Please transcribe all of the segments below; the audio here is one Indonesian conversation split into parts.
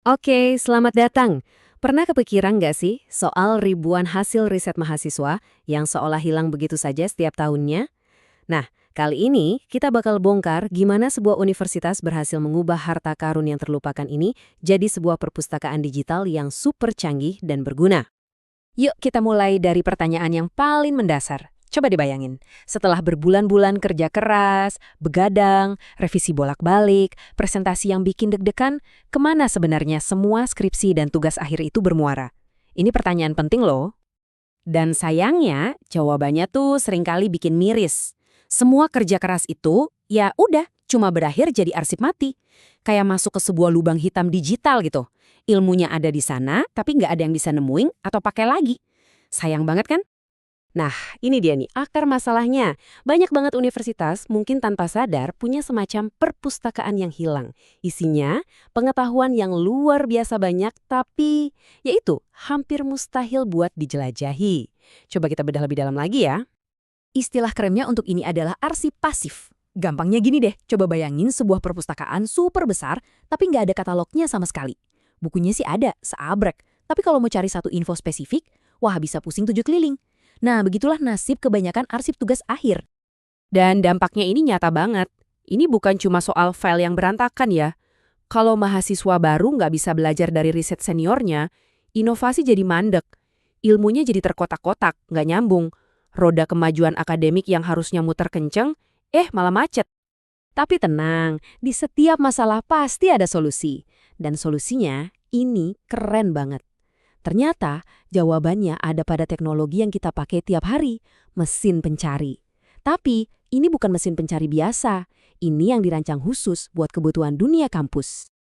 Oke, selamat datang. Pernah kepikiran nggak sih soal ribuan hasil riset mahasiswa yang seolah hilang begitu saja setiap tahunnya? Nah, kali ini kita bakal bongkar gimana sebuah universitas berhasil mengubah harta karun yang terlupakan ini jadi sebuah perpustakaan digital yang super canggih dan berguna. Yuk kita mulai dari pertanyaan yang paling mendasar. Coba dibayangin, setelah berbulan-bulan kerja keras, begadang, revisi bolak-balik, presentasi yang bikin deg-degan, kemana sebenarnya semua skripsi dan tugas akhir itu bermuara? Ini pertanyaan penting loh. Dan sayangnya, jawabannya tuh seringkali bikin miris. Semua kerja keras itu, ya udah, cuma berakhir jadi arsip mati. Kayak masuk ke sebuah lubang hitam digital gitu. Ilmunya ada di sana, tapi nggak ada yang bisa nemuin atau pakai lagi. Sayang banget kan? Nah, ini dia nih, akar masalahnya. Banyak banget universitas mungkin tanpa sadar punya semacam perpustakaan yang hilang. Isinya pengetahuan yang luar biasa banyak, tapi yaitu hampir mustahil buat dijelajahi. Coba kita bedah lebih dalam lagi ya. Istilah kerennya untuk ini adalah arsip pasif. Gampangnya gini deh, coba bayangin sebuah perpustakaan super besar, tapi nggak ada katalognya sama sekali. Bukunya sih ada, seabrek. Tapi kalau mau cari satu info spesifik, wah bisa pusing 7 keliling. Nah, begitulah nasib kebanyakan arsip tugas akhir. Dan dampaknya ini nyata banget. Ini bukan cuma soal file yang berantakan ya. Kalau mahasiswa baru nggak bisa belajar dari riset seniornya, inovasi jadi mandek. Ilmunya jadi terkotak-kotak, nggak nyambung. Roda kemajuan akademik yang harusnya muter kenceng, malah macet. Tapi tenang, di setiap masalah pasti ada solusi. Dan solusinya ini keren banget. Ternyata jawabannya ada pada teknologi yang kita pakai tiap hari, mesin pencari. Tapi ini bukan mesin pencari biasa, ini yang dirancang khusus buat kebutuhan dunia kampus.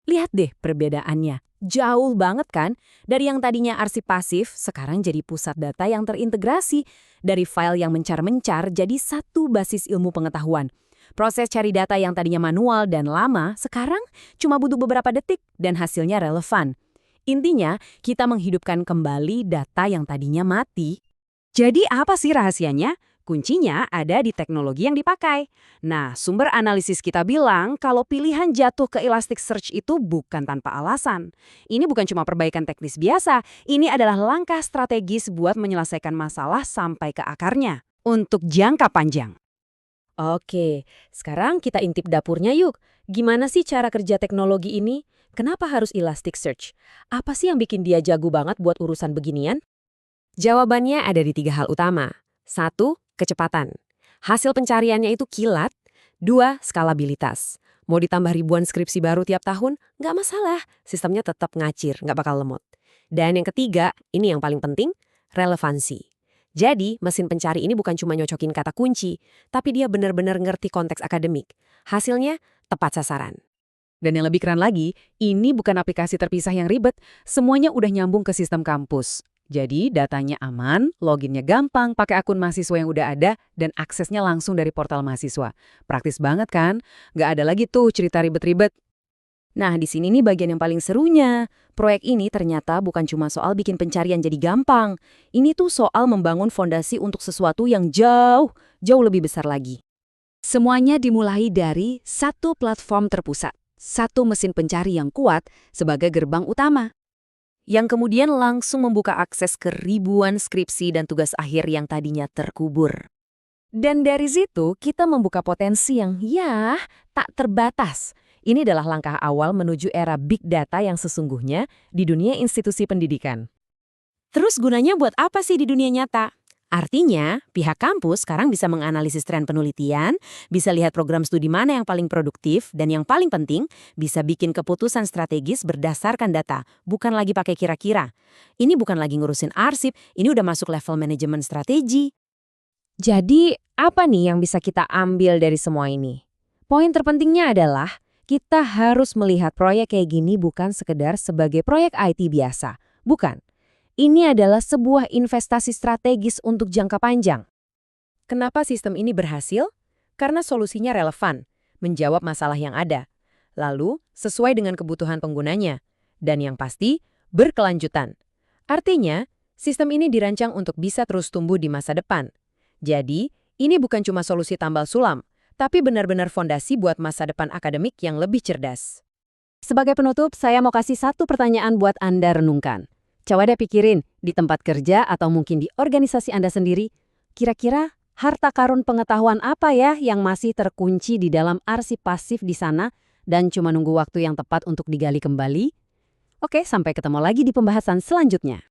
Lihat deh perbedaannya, jauh banget kan? Dari yang tadinya arsip pasif, sekarang jadi pusat data yang terintegrasi. Dari file yang mencar-mencar jadi satu basis ilmu pengetahuan. Proses cari data yang tadinya manual dan lama, sekarang cuma butuh beberapa detik dan hasilnya relevan. Intinya, kita menghidupkan kembali data yang tadinya mati. Jadi apa sih rahasianya? Kuncinya ada di teknologi yang dipakai. Nah, sumber analisis kita bilang kalau pilihan jatuh ke Elasticsearch itu bukan tanpa alasan. Ini bukan cuma perbaikan teknis biasa, ini adalah langkah strategis buat menyelesaikan masalah sampai ke akarnya. Untuk jangka panjang. Oke, sekarang kita intip dapurnya yuk. Gimana sih cara kerja teknologi ini? Kenapa harus Elasticsearch? Apa sih yang bikin dia jago banget buat urusan beginian? Jawabannya ada di 3 hal utama. 1. Kecepatan. Hasil pencariannya itu kilat. 2. Skalabilitas. Mau ditambah ribuan skripsi baru tiap tahun? Nggak masalah, sistemnya tetap ngacir, nggak bakal lemot. Dan yang ketiga, ini yang paling penting, relevansi. Jadi, mesin pencari ini bukan cuma nyocokin kata kunci, tapi dia benar-benar ngerti konteks akademik. Hasilnya, tepat sasaran. Dan yang lebih keren lagi, ini bukan aplikasi terpisah yang ribet, semuanya udah nyambung ke sistem kampus. Jadi datanya aman, loginnya gampang, pakai akun mahasiswa yang udah ada, dan aksesnya langsung dari portal mahasiswa. Praktis banget kan? Nggak ada lagi tuh cerita ribet-ribet. Nah, di sini nih bagian yang paling serunya. Proyek ini ternyata bukan cuma soal bikin pencarian jadi gampang. Ini tuh soal membangun fondasi untuk sesuatu yang jauh, jauh lebih besar lagi. Semuanya dimulai dari satu platform terpusat, satu mesin pencari yang kuat sebagai gerbang utama, yang kemudian langsung membuka akses ke ribuan skripsi dan tugas akhir yang tadinya terkubur. Dan dari situ kita membuka potensi yang tak terbatas. Ini adalah langkah awal menuju era big data yang sesungguhnya di dunia institusi pendidikan. Terus gunanya buat apa sih di dunia nyata? Artinya, pihak kampus sekarang bisa menganalisis tren penelitian, bisa lihat program studi mana yang paling produktif, dan yang paling penting, bisa bikin keputusan strategis berdasarkan data, bukan lagi pakai kira-kira. Ini bukan lagi ngurusin arsip, ini udah masuk level manajemen strategi. Jadi, apa nih yang bisa kita ambil dari semua ini? Poin terpentingnya adalah, kita harus melihat proyek kayak gini bukan sekedar sebagai proyek IT biasa. Bukan. Ini adalah sebuah investasi strategis untuk jangka panjang. Kenapa sistem ini berhasil? Karena solusinya relevan, menjawab masalah yang ada, lalu sesuai dengan kebutuhan penggunanya, dan yang pasti, berkelanjutan. Artinya, sistem ini dirancang untuk bisa terus tumbuh di masa depan. Jadi, ini bukan cuma solusi tambal sulam, tapi benar-benar fondasi buat masa depan akademik yang lebih cerdas. Sebagai penutup, saya mau kasih satu pertanyaan buat Anda renungkan. Coba deh pikirin, di tempat kerja atau mungkin di organisasi Anda sendiri, kira-kira harta karun pengetahuan apa ya yang masih terkunci di dalam arsip pasif di sana dan cuma nunggu waktu yang tepat untuk digali kembali? Oke, sampai ketemu lagi di pembahasan selanjutnya.